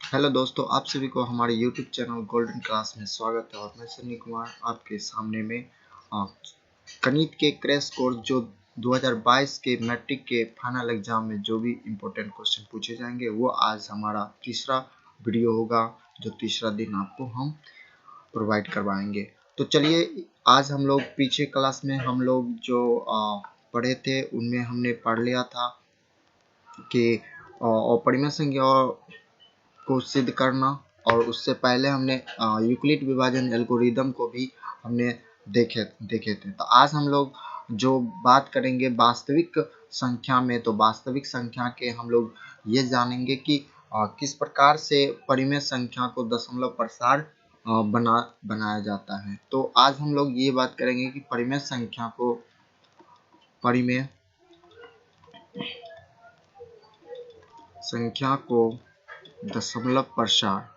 Hello दोस्तों, आप सभी को हमारे YouTube चैनल गोल्डन क्लास में स्वागत है। और मैं सन्नी कुमार आपके सामने में अ, गणित के क्रैश कोर्स जो 2022 के मैट्रिक के फाइनल एग्जाम में जो भी इम्पोर्टेंट क्वेश्चन पूछे जाएंगे वो आज हमारा तीसरा वीडियो होगा, जो तीसरा दिन आपको हम प्रोवाइड करवाएंगे। तो चलिए, आज हम लोग पीछे क्लास में हम लोग जो पढ़े थे उनमें हमने पढ़ लिया था कि अपरिमेय संख्या को सिद्ध करना, और उससे पहले हमने यूक्लिड विभाजन एल्गोरिदम को भी हमने देखे थे। तो आज हम लोग जो बात करेंगे वास्तविक संख्या में, तो वास्तविक संख्या के हम लोग ये जानेंगे कि किस प्रकार से परिमेय संख्या को दशमलव प्रसार बनाया जाता है। तो आज हम लोग ये बात करेंगे कि परिमेय संख्या को दशमलव प्रसार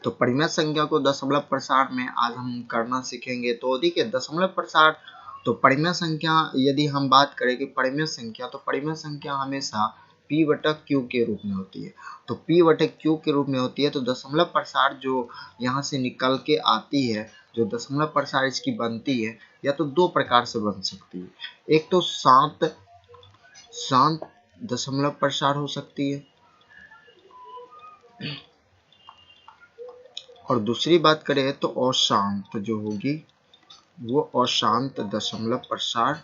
तो परिमेय संख्या को दशमलव प्रसार में आज हम करना सीखेंगे। तो देखिए, दशमलव प्रसार तो परिमेय संख्या, यदि हम बात करें कि परिमेय संख्या, तो परिमेय संख्या हमेशा p बटा q के रूप में होती है। तो p बटे q के रूप में होती है। तो दशमलव प्रसार जो यहाँ से निकल के आती है, जो दशमलव प्रसार इसकी बनती है, या तो दो प्रकार से बन सकती है। एक तो शांत दशमलव प्रसार हो सकती है, और दूसरी बात करें तो अशांत जो होगी वो अशांत दशमलव प्रसार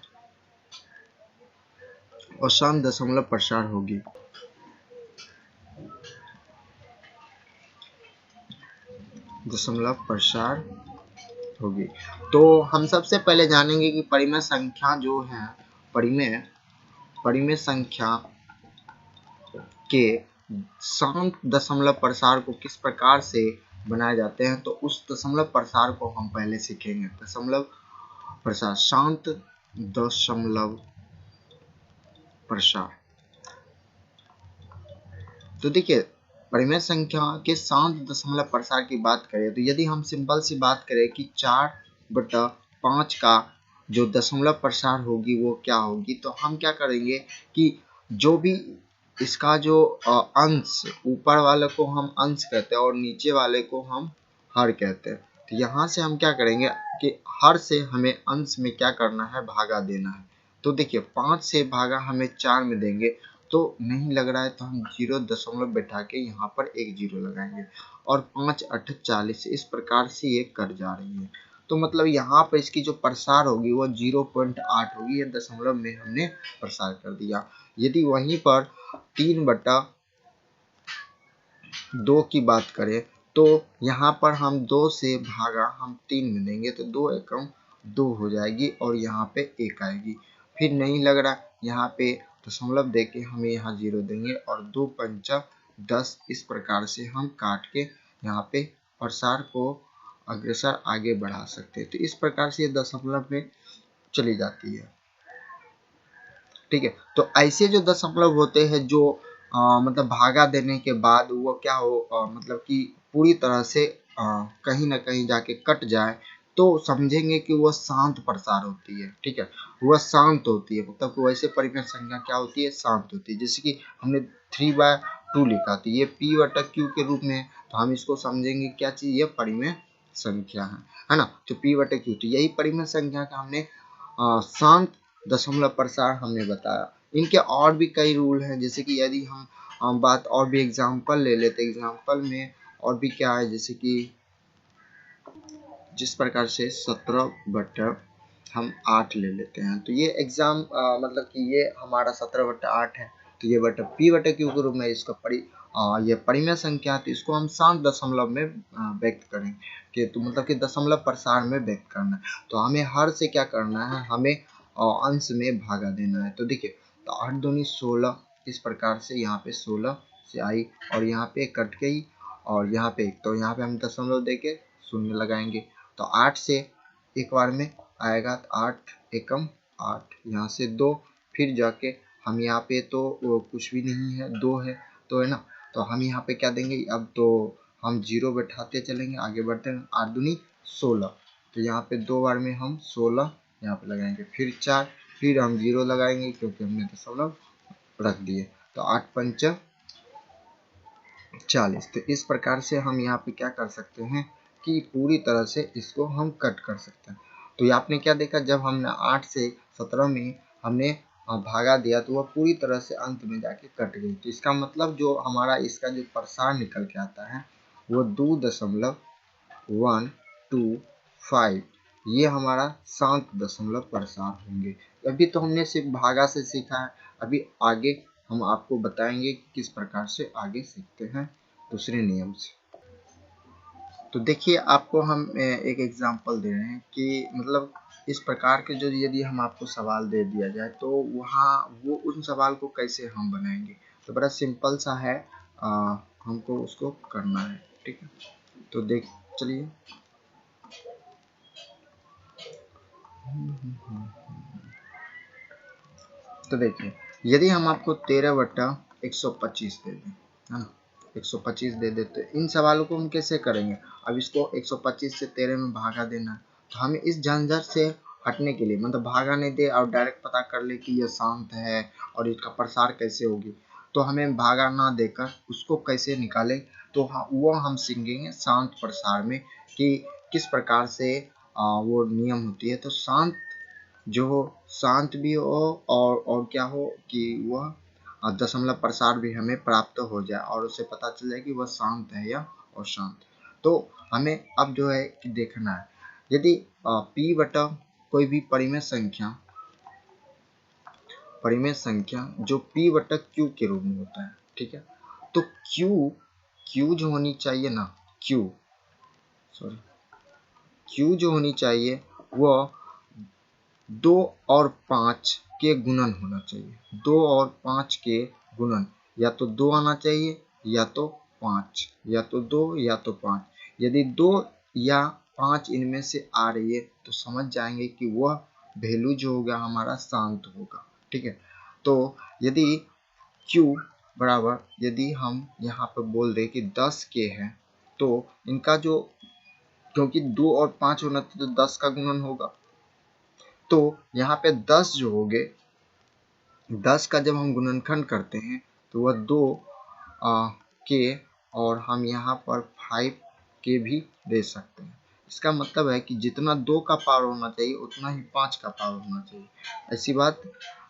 होगी। तो हम सबसे पहले जानेंगे कि परिमेय संख्या जो है, परिमेय संख्या के शांत दशमलव प्रसार को किस प्रकार से बनाए जाते हैं। तो उस दशमलव प्रसार को हम पहले सीखेंगे। दशमलव प्रसार, शांत दशमलव प्रसार। तो देखिए, परिमेय संख्या के शांत दशमलव प्रसार की बात करें तो यदि हम सिंपल सी बात करें कि 4/5 का जो दशमलव प्रसार होगी वो क्या होगी, तो हम क्या करेंगे कि जो भी इसका जो अंश, ऊपर वाले को हम अंश कहते हैं और नीचे वाले को हम हर कहते हैं। तो यहाँ से हम क्या करेंगे कि हर से हमें अंश में क्या करना है, भागा देना है। तो देखिए, 5 से भागा हमें 4 में देंगे, तो नहीं लग रहा है तो हम 0 दशमलव बैठा के यहाँ पर एक 0 लगाएंगे, और 5 8 40, इस प्रकार से ये कट जा रही है। तो मतलब यहाँ पर इसकी जो प्रसार होगी वो 0.8 होगी। ये दशमलव में हमने प्रसार कर दिया। यदि वहीं पर 3/2 की बात करें तो यहाँ पर हम 2 से भागा हम 3 में देंगे, तो 2 एकम 2 हो जाएगी, और यहाँ पे 1 आएगी। फिर नहीं लग रहा, यहाँ पे दशमलव दे के हमें यहाँ 0 देंगे, और 2 पंचा 10, इस प्रकार से हम काट के यहाँ पे प्रसार को अग्रसर आगे बढ़ा सकते हैं। तो इस प्रकार से ये दशमलव में चली जाती है। ठीक है, तो ऐसे जो दशमलव होते हैं जो मतलब भागा देने के बाद वो क्या हो, मतलब कि पूरी तरह से कहीं ना कहीं जाके कट जाए, तो समझेंगे कि वह शांत प्रसार होती है। ठीक है, वह शांत होती है, मतलब कि वैसे परिमेय संख्या क्या होती है, शांत होती है। जैसे कि हमने 3/2 लिखा, तो ये p बटा q के रूप में है, तो हम इसको समझेंगे क्या चीज, ये परिमेय संख्या है ना। तो p बटा q, तो यही परिमेय संख्या का हमने शांत दशमलव प्रसार हमने बताया। इनके और भी कई रूल हैं, जैसे कि यदि हम बात और भी एग्जांपल ले लेते, एग्जांपल में और भी क्या है, जैसे कि जिस प्रकार से 17/8 हम 8 ले लेते हैं, तो ये मतलब कि ये हमारा 17/8 है। तो ये बटा p बटा q के रूप में इसका ये परिमेय संख्या, तो इसको हम शांत दशमलव में व्यक्त करेंगे कि तो मतलब कि दशमलव प्रसार में व्यक्त करना है। तो हमें हर से क्या करना है, हमें अंश में भागा देना है। तो देखिए, तो 8 दूनी 16, इस प्रकार से यहाँ पे 16 से आई, और यहाँ पे कट गई, और यहाँ पे 1, तो यहाँ पे हम दशमलव देके शून्य लगाएंगे। तो 8 से एक बार में आएगा, तो 8 एकम 8, यहाँ से 2, फिर जाके हम यहाँ पे तो कुछ भी नहीं है, 2 है, तो है ना। तो हम यहाँ पे क्या देंगे, अब तो हम 0 बैठाते चलेंगे, आगे बढ़ते हैं। 8 दूनी 16, तो यहाँ पे 2 बार में हम 16 यहाँ पे लगाएंगे, फिर 4, फिर हम 0 लगाएंगे क्योंकि हमने दशमलव रख दिए। तो 8 पंचा 40। तो इस प्रकार से हम यहाँ पे क्या कर सकते हैं कि पूरी तरह से इसको हम कट कर सकते हैं। तो ये आपने क्या देखा, जब हमने 8 से 17 में हमने भागा दिया तो वह पूरी तरह से अंत में जाके कट गई। तो इसका मतलब जो हमारा इसका जो प्रसार निकल के आता है वो 2.125 ये हमारा शांत दशमलव प्रसार होंगे। अभी तो हमने सिर्फ भागा से सीखा है, अभी आगे हम आपको बताएंगे कि किस प्रकार से आगे सीखते हैं दूसरे नियम से। तो देखिए, आपको हम एक एग्जांपल दे रहे हैं कि मतलब इस प्रकार के जो यदि हम आपको सवाल दे दिया जाए तो वहाँ वो उन सवाल को कैसे हम बनाएंगे। तो बड़ा सिंपल सा है, हमको उसको करना है, ठीक है। तो देख चलिए, तो देखिए, यदि हम आपको 13/125 दे दें, है ना, 125 दे देते, इन सवालों को हम कैसे करेंगे। अब इसको 125 से 13 में भागा देना है, तो हमें इस झंझट से हटने के लिए, मतलब भागा नहीं दे और डायरेक्ट पता कर ले कि यह शांत है और इसका प्रसार कैसे होगी, तो हमें भागा ना देकर उसको कैसे निकाले। तो वो हम सीखेंगे शांत प्रसार में कि किस प्रकार से वो नियम होती है। तो शांत जो हो, शांत भी हो और क्या हो कि वह दशमलव प्रसार भी हमें प्राप्त हो जाए और उसे पता चल जाए कि वह शांत है या अशांत। तो हमें अब जो है कि देखना है, यदि p बटा कोई भी परिमेय संख्या जो p बटा q के रूप में होता है, ठीक है। तो q जो होनी चाहिए ना, q जो होनी चाहिए वह 2 और 5 के गुणन होना चाहिए। 2 और 5 के गुणन, या तो 2 आना चाहिए या तो 5, या तो 2 या तो 5। यदि 2 या 5 इनमें से आ रही है तो समझ जाएंगे कि वह वैल्यू जो होगा हमारा शांत होगा, ठीक है। तो यदि Q बराबर, यदि हम यहाँ पर बोल दें कि 10 के है, तो इनका जो, क्योंकि 2 और 5 होना तो 10 का गुणन होगा, तो यहाँ पे 10 जो हो गए, 10 का जब हम गुणनखंड करते हैं तो वह 2 के, और हम यहाँ पर 5 के भी दे सकते हैं। इसका मतलब है कि जितना 2 का पावर होना चाहिए उतना ही 5 का पावर होना चाहिए। ऐसी बात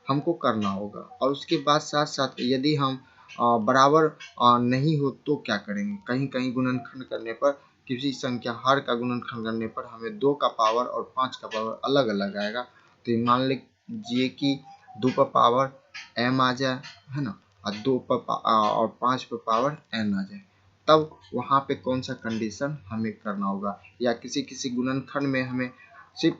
हमको करना होगा। और उसके बाद साथ साथ यदि हम बराबर नहीं हो तो क्या करेंगे, कहीं कहीं गुणनखंड करने पर, किसी संख्या हर का गुणनखंड करने पर हमें 2 का पावर और 5 का पावर अलग अलग आएगा। तो मान लीजिए कि 2 पर पावर m आ जाए, है ना, और 2 पर और 5 पर पावर n आ जाए, तब वहाँ पे कौन सा कंडीशन हमें करना होगा। या किसी किसी गुणनखंड में हमें सिर्फ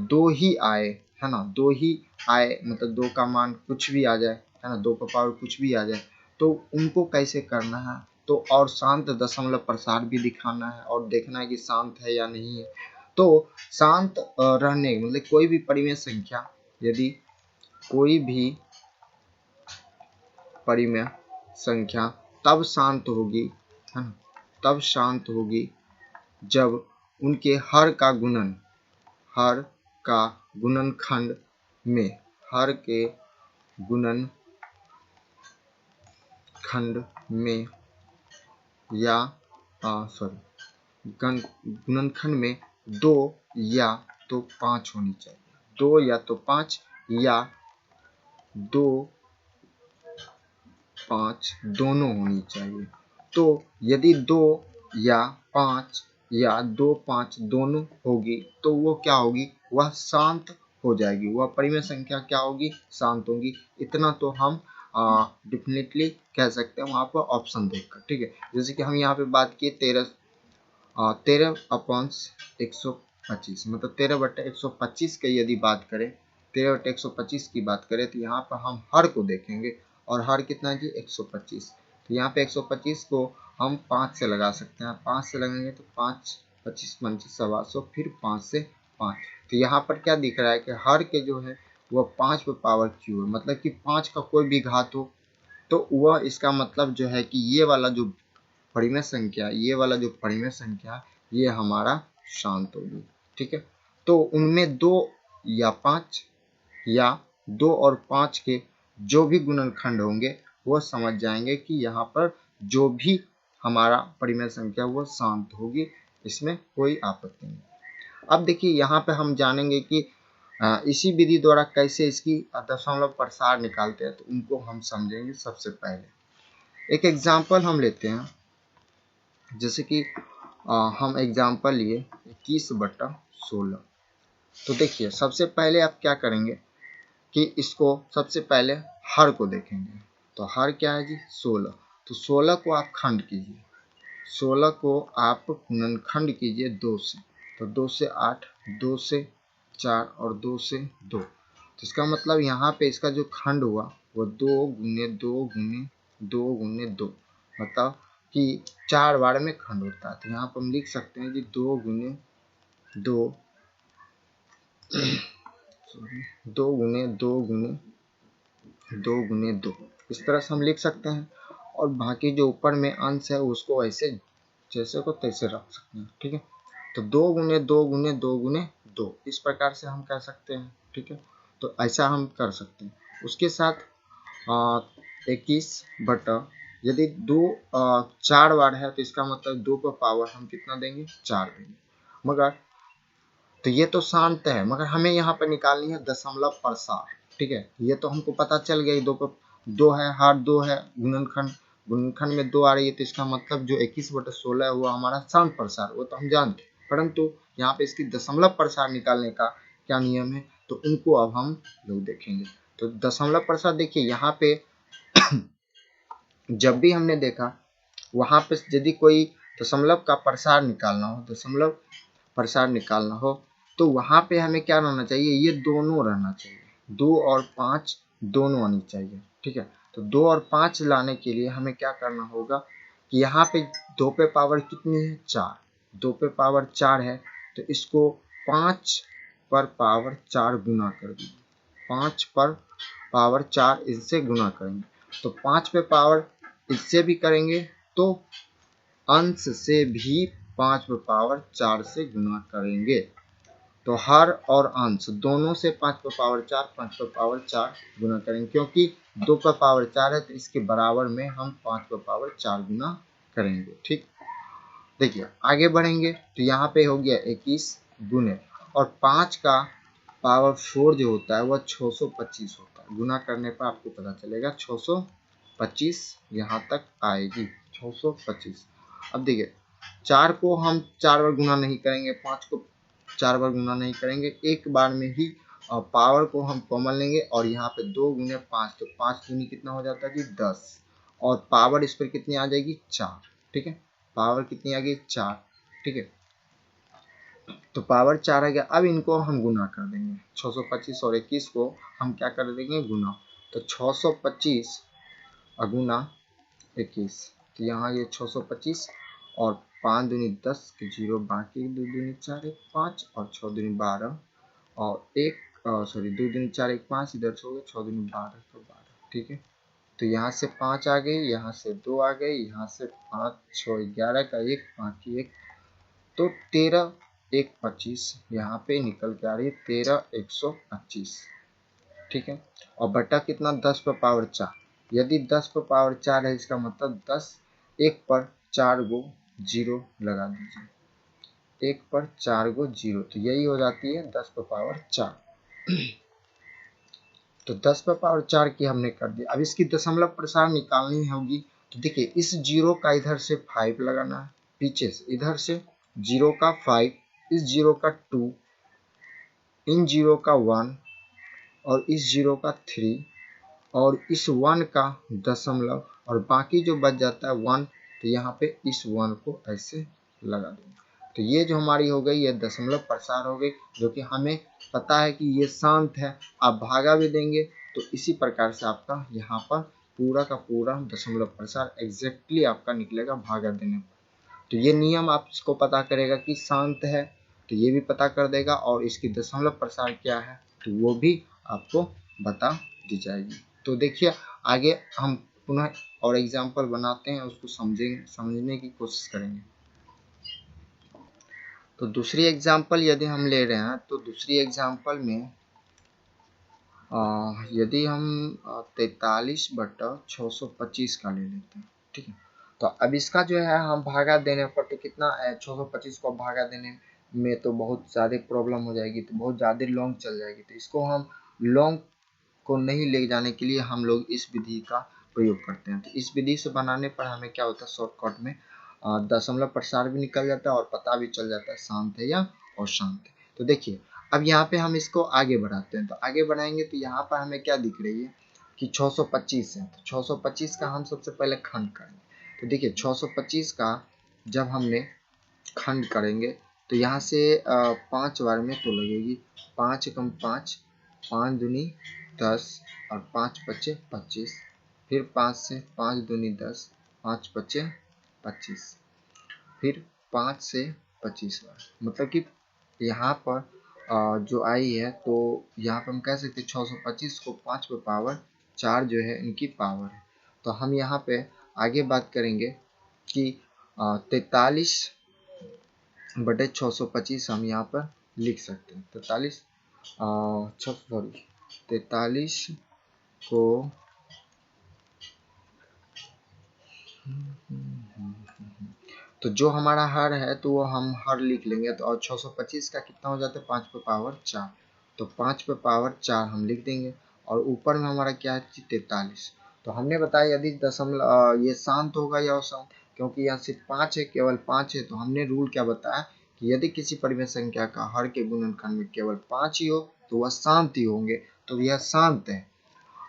2 ही आए, है ना, 2 ही आए, मतलब 2 का मान कुछ भी आ जाए, है ना, 2 पर पावर कुछ भी आ जाए, तो उनको कैसे करना है। तो और शांत दशमलव प्रसार भी दिखाना है और देखना है कि शांत है या नहीं है। तो शांत रहने, मतलब कोई भी परिमेय संख्या, यदि कोई भी परिमेय संख्या तब शांत होगी, है ना, तब शांत होगी जब उनके हर का गुणनखंड में, हर के गुणनखंड में या गुणनखंड में 2 या तो 5 होनी चाहिए, 2 या तो 5 या 2 5 दोनों होनी चाहिए। तो यदि 2 या 5 या 2 5 दोनों होगी तो वो क्या होगी, वह शांत हो जाएगी, वह परिमेय संख्या क्या होगी, शांत होगी। इतना तो हम डेफिनेटली कह सकते हैं वहाँ पर ऑप्शन देखकर, ठीक है। जैसे कि हम यहाँ पे बात किए 13/125, मतलब 13/125 की यदि बात करें, 13/125 की बात करें, तो यहाँ पर हम हर को देखेंगे, और हर कितना जी 125। तो यहाँ पे 125 को हम 5 से लगा सकते हैं, 5 से लगाएंगे तो 5 25 25 125, फिर 5 से 5। तो यहाँ पर क्या दिख रहा है कि हर के जो है वह 5 पे पावर क्यू है, मतलब कि 5 का कोई भी घात हो तो वह इसका मतलब जो है कि ये वाला जो परिमेय संख्या, ये हमारा शांत होगी। ठीक है, तो उनमें 2 या 5 या 2 और 5 के जो भी गुणनखंड होंगे वो समझ जाएंगे कि यहाँ पर जो भी हमारा परिमेय संख्या वो शांत होगी, इसमें कोई आपत्ति नहीं। अब देखिए यहाँ पे हम जानेंगे कि इसी विधि द्वारा कैसे इसकी दशमलव प्रसार निकालते हैं, तो उनको हम समझेंगे। सबसे पहले एक एग्जाम्पल हम लेते हैं, जैसे कि हम एग्जाम्पल लिए 21/16। तो देखिए सबसे पहले आप क्या करेंगे कि इसको सबसे पहले हर को देखेंगे। तो हर क्या है जी? 16। तो 16 को आप खंड कीजिए, 16 को आप गुणनखंड कीजिए 2 से। तो 2 से 8, 2 से 4 और 2 से 2। तो इसका मतलब यहाँ पे इसका जो खंड हुआ वो 2 गुने 2 गुने 2 गुने 2, मतलब कि 4 बार में खंड होता है। तो यहाँ पर हम लिख सकते हैं कि 2 गुने 2 2 गुने 2 गुने 2 गुने 2, इस तरह से हम लिख सकते हैं। और बाकी जो ऊपर में अंश है उसको ऐसे जैसे को तैसे रख सकते हैं। ठीक है, तो 2 गुने 2 गुने 2 गुने 2, इस प्रकार से हम कर सकते हैं। ठीक है, तो ऐसा हम कर सकते हैं। उसके साथ 21 यदि 2 4 बार है तो इसका मतलब 2 पर पावर हम कितना देंगे? 4 देंगे। मगर तो ये तो शांत है, मगर हमें यहाँ पर निकालनी है दशमलव प्रसार। ठीक है, ये तो हमको पता चल गया 2 पर 2 है, हर 2 है, गुणनखंड में 2 आ रही है, तो इसका मतलब जो 21/16 है वो हमारा शांत प्रसार, वो तो हम जानते हैं। परंतु यहाँ पे इसकी दशमलव प्रसार निकालने का क्या नियम है, तो उनको अब हम लोग देखेंगे। तो दशमलव प्रसार देखिए यहाँ पे जब भी हमने देखा वहां पे यदि कोई दशमलव का प्रसार निकालना हो, तो वहां पे हमें क्या रहना चाहिए? ये दोनों रहना चाहिए, 2 और 5 दोनों आनी चाहिए। ठीक है, तो 2 और 5 लाने के लिए हमें क्या करना होगा कि यहाँ पे 2 पे पावर कितनी है? 4। 2 पे पावर 4 है, तो इसको 5 पर पावर 4 गुना कर दीजिए। 5 पर पावर 4 इससे गुना करेंगे, तो 5 पे पावर इससे भी करेंगे तो अंश से भी 5 पे पावर 4 से गुना करेंगे। तो हर और अंश दोनों से 5 पे पावर 4, 5 पे पावर 4 गुना करेंगे, क्योंकि 2 पे पावर 4 है तो इसके बराबर में हम 5 पे पावर 4 गुना करेंगे। ठीक, देखिए आगे बढ़ेंगे तो यहाँ पे हो गया 21 गुने, और 5 का पावर 4 जो होता है वह 625 होता है। गुना करने पर आपको पता चलेगा 625 यहाँ तक आएगी, 625। अब देखिए 4 को हम 4 बार गुना नहीं करेंगे, 5 को 4 बार गुना नहीं करेंगे, एक बार में ही पावर को हम कॉमन लेंगे और यहाँ पे 2 गुने 5, तो 5 दूनी कितना हो जाता है कि 10, और पावर इस पर कितनी आ जाएगी? 4। ठीक है, पावर कितनी आ गई? 4। ठीक है, तो पावर 4 आ गया। अब इनको हम गुना कर देंगे, 625 और 21 को हम क्या कर देंगे? गुना। तो 625 गुना 21, तो यहाँ ये 625 और 5 दूनी 10 के 0, बाकी 2 दूनी 4 1 5 और 6 दूनी 12 और 2 दूनी 4 1 5, इधर से हो गया 6 दूनी 12 तो 12। ठीक है, तो यहाँ से 5 आ गई, यहाँ से 2 आ गई, यहाँ से 5 6 11 का 1 बाकी 1, तो 13 1 25 यहाँ पे निकल के आ रही है 13 125। ठीक है, और बटा कितना? 10 पर पावर 4। यदि 10 पर पावर 4 है इसका मतलब 10 1 पर 4 गो 0 लगा दीजिए, 1 पर 4 गो 0, तो यही हो जाती है 10 पर पावर 4। तो 10 पर पावर 4 की हमने कर दी। अब इसकी दशमलव प्रसार निकालनी होगी, तो देखिए इस 0 का इधर से 5 लगाना है, पीछे से इधर से 0 का 5, इस 0 का 2, इन 0 का 1 और इस 0 का 3 और इस 1 का दशमलव, और बाकी जो बच जाता है 1, तो यहाँ पे इस 1 को ऐसे लगा देंगे। तो ये जो हमारी हो गई ये दशमलव प्रसार हो गई, जो कि हमें पता है कि ये शांत है। आप भागा भी देंगे तो इसी प्रकार से आपका यहाँ पर पूरा का पूरा दशमलव प्रसार एग्जैक्टली आपका निकलेगा भागा देने पर। तो ये नियम आपको पता करेगा कि शांत है, तो ये भी पता कर देगा, और इसकी दशमलव प्रसार क्या है तो वो भी आपको बता दी जाएगी। तो देखिए आगे हम पुनः और एग्जाम्पल बनाते हैं, उसको समझने की कोशिश करेंगे। तो दूसरी एग्जाम्पल यदि हम ले रहे हैं तो दूसरी एग्जाम्पल में यदि हम 43/625 का ले लेते हैं, ठीक है। तो अब इसका जो है हम भागा देने पर तो कितना 625 को भागा देने में तो बहुत ज़्यादा प्रॉब्लम हो जाएगी, तो बहुत ज़्यादा लॉन्ग चल जाएगी। तो इसको हम लॉन्ग को नहीं ले जाने के लिए हम लोग इस विधि का प्रयोग करते हैं। तो इस विधि से बनाने पर हमें क्या होता है, शॉर्टकट में दशमलव प्रसार भी निकल जाता है और पता भी चल जाता है शांत है या अशांत है। तो देखिए अब यहाँ पे हम इसको आगे बढ़ाते हैं। तो आगे बढ़ाएंगे तो यहाँ पर हमें क्या दिख रही है कि 625 है। तो 625 का हम सबसे पहले खंड करेंगे। तो देखिए 625 का जब हमने खंड करेंगे तो यहाँ से 5 बार में तो लगेगी, 5 एकम 5, 5 दूनी 10 और 5 पच्चे 25, फिर 5 से 5 दूनी 10, 5 पच्चे 25, फिर 5 से 25 बार, मतलब कि यहाँ पर जो आई है तो यहाँ पर हम कह सकते हैं 625 को 5 पे पावर 4 जो है इनकी पावर है। तो हम यहाँ पे आगे बात करेंगे कि 43/625 हम यहाँ पर लिख सकते हैं। 43 को तो जो हमारा हर है तो वो हम हर लिख लेंगे। तो और 625 का कितना हो जाता है 5 पे पावर 4, तो 5 पे पावर 4 हम लिख देंगे और ऊपर में हमारा क्या है 43। तो हमने बताया यदि दशमलव ये शांत होगा या अशांत, क्योंकि यहाँ सिर्फ 5 है, केवल 5 है। तो हमने रूल क्या बताया कि यदि किसी परिमेय संख्या का हर के गुणनखंड में केवल 5 ही हो तो वह शांत ही होंगे, तो यह शांत है।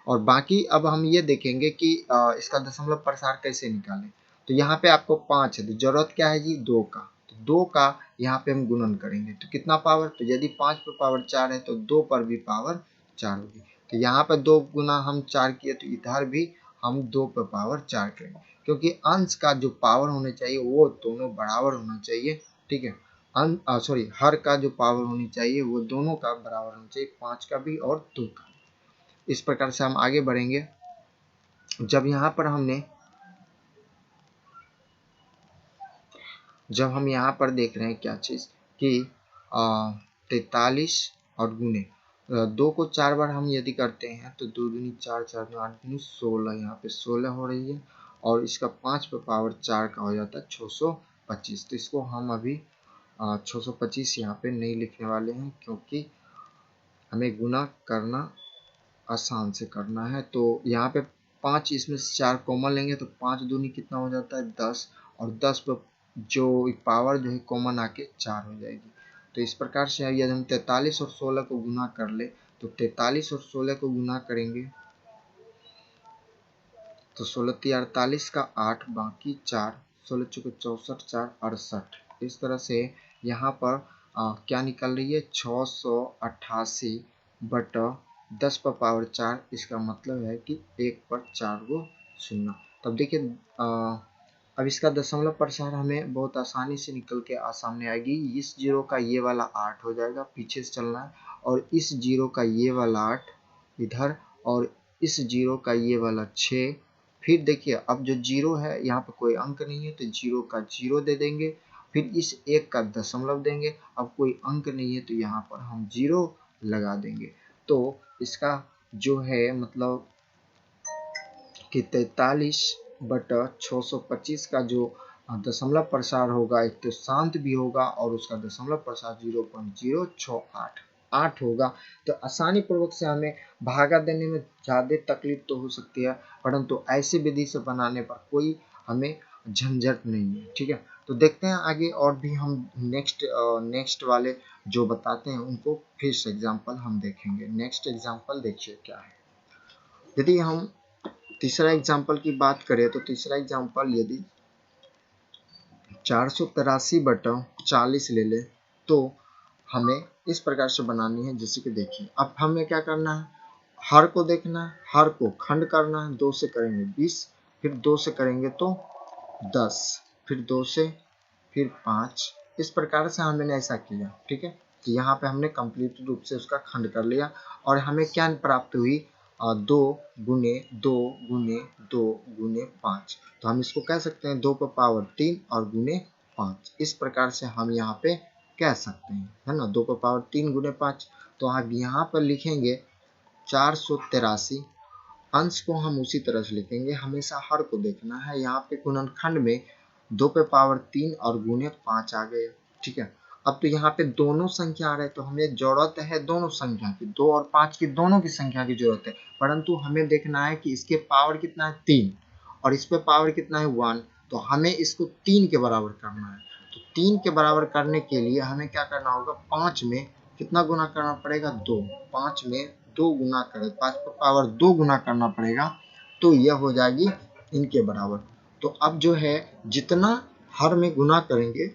और बाकी अब हम ये देखेंगे कि इसका दशमलव प्रसार कैसे निकालें। तो यहाँ पे आपको 5 है तो जरूरत क्या है जी 2 का, तो 2 का यहाँ पे हम गुणन करेंगे तो कितना पावर, तो यदि 5 पे पावर 4 है तो 2 पर भी पावर 4 होगी। तो यहाँ पर 2 गुना हम 4 किए तो इधर भी हम 2 पे पावर 4 करेंगे, क्योंकि अंश का जो पावर होना चाहिए वो दोनों बराबर होना चाहिए, ठीक है। सॉरी हर का जो पावर होनी चाहिए वो दोनों का बराबर होना चाहिए, 5 का भी और 2 का। इस प्रकार से हम आगे बढ़ेंगे। जब यहाँ पर देख रहे हैं क्या चीज कि 43 और गुने 2 को 4 बार हम यदि करते हैं तो 2 दूनी 4, 4 दूनी 8 दूनी 16, यहाँ पे 16 हो रही है और इसका 5 पे पावर 4 का हो जाता है 625। तो इसको हम अभी 625 यहाँ पे नहीं लिखने वाले हैं, क्योंकि हमें गुना करना आसान से करना है। तो यहाँ पे 5 इसमें से 4 कॉमन लेंगे तो 5 दूनी कितना हो जाता है 10, और 10 पे जो पावर जो है कॉमन आके 4 हो जाएगी। तो इस प्रकार से यदि हम 43 और 16 को गुना कर ले तो 43 और 16 को गुना करेंगे तो 16 48 का 8 बाकी 4, 16 चौके 64, 4 68। इस तरह से यहाँ पर क्या निकल रही है 688/10 पर पावर 4। इसका मतलब है कि 1 पर 4 गो शून्य। तब देखिए अब इसका दशमलव प्रसार हमें बहुत आसानी से निकल के सामने आएगी। इस जीरो का ये वाला 8 हो जाएगा, पीछे से चलना है, और इस जीरो का ये वाला 8 इधर, और इस जीरो का ये वाला 6। फिर देखिए अब जो जीरो है यहाँ पे कोई अंक नहीं है तो जीरो का जीरो दे देंगे, फिर इस एक का दशमलव देंगे। अब कोई अंक नहीं है तो यहाँ पर हम जीरो लगा देंगे। तो इसका जो है मतलब कि 43/625 का जो दशमलव प्रसार होगा एक तो शांत भी होगा और उसका दशमलव प्रसार 0.068 होगा। तो आसानी पूर्वक से हमें भागा देने में ज़्यादा तकलीफ तो हो सकती है, परंतु ऐसी विधि से बनाने पर कोई हमें झंझट नहीं है, ठीक है। तो देखते हैं आगे और भी हम नेक्स्ट वाले जो बताते हैं उनको फिर से एग्जाम्पल हम देखेंगे। नेक्स्ट एग्जाम्पल देखिए क्या है। यदि हम तीसरा एग्जाम्पल की बात करें तो तीसरा एग्जाम्पल यदि 483/40 ले ले तो हमें इस प्रकार से बनानी है। जैसे कि देखिए अब हमें क्या करना है, हर को देखना है, हर को खंड करना है। 2 से करेंगे 20, फिर 2 से करेंगे तो 10, फिर 2 से फिर 5। इस प्रकार से हमने ऐसा किया, ठीक है। तो यहाँ पे हमने कंप्लीट रूप से उसका खंड कर लिया और हमें क्या प्राप्त हुई 2 गुने 2 गुने 2 गुने 5। तो हम इसको कह सकते हैं 2 पर पावर 3 और गुने 5। इस प्रकार से हम यहाँ पे कह सकते हैं, है ना, 2 पर पावर 3 गुने 5। तो आप यहाँ पर लिखेंगे 483। अंश को हम उसी तरह से लिखेंगे, हमेशा हर को देखना है। यहाँ पे गुणनखंड में 2 पे पावर 3 और गुने 5 आ गए, ठीक है। अब तो यहाँ पे दोनों संख्या आ रहे, तो हमें जरूरत है दोनों संख्या की, 2 और 5 की दोनों की संख्या की जरूरत है। परंतु हमें देखना है कि इसके पावर कितना है 3 और इस पे पावर कितना है 1, तो हमें इसको 3 के बराबर करना है। तो 3 के बराबर करने के लिए हमें क्या करना होगा, 5 में कितना गुना करना पड़ेगा 2, 5 में 2 गुना करें, 5 पर पावर 2 गुना करना पड़ेगा, तो यह हो जाएगी इनके बराबर। तो अब जो है जितना हर में गुना करेंगे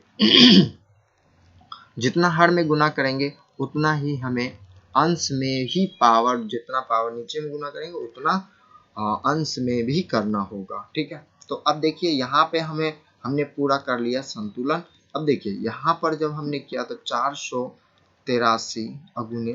जितना हर में गुना करेंगे उतना ही हमें अंश में ही पावर, जितना पावर नीचे में गुना करेंगे उतना अंश में भी करना होगा, ठीक है। तो अब देखिए यहाँ पे हमने पूरा कर लिया संतुलन। अब देखिए यहाँ पर जब हमने किया तो 483 गुने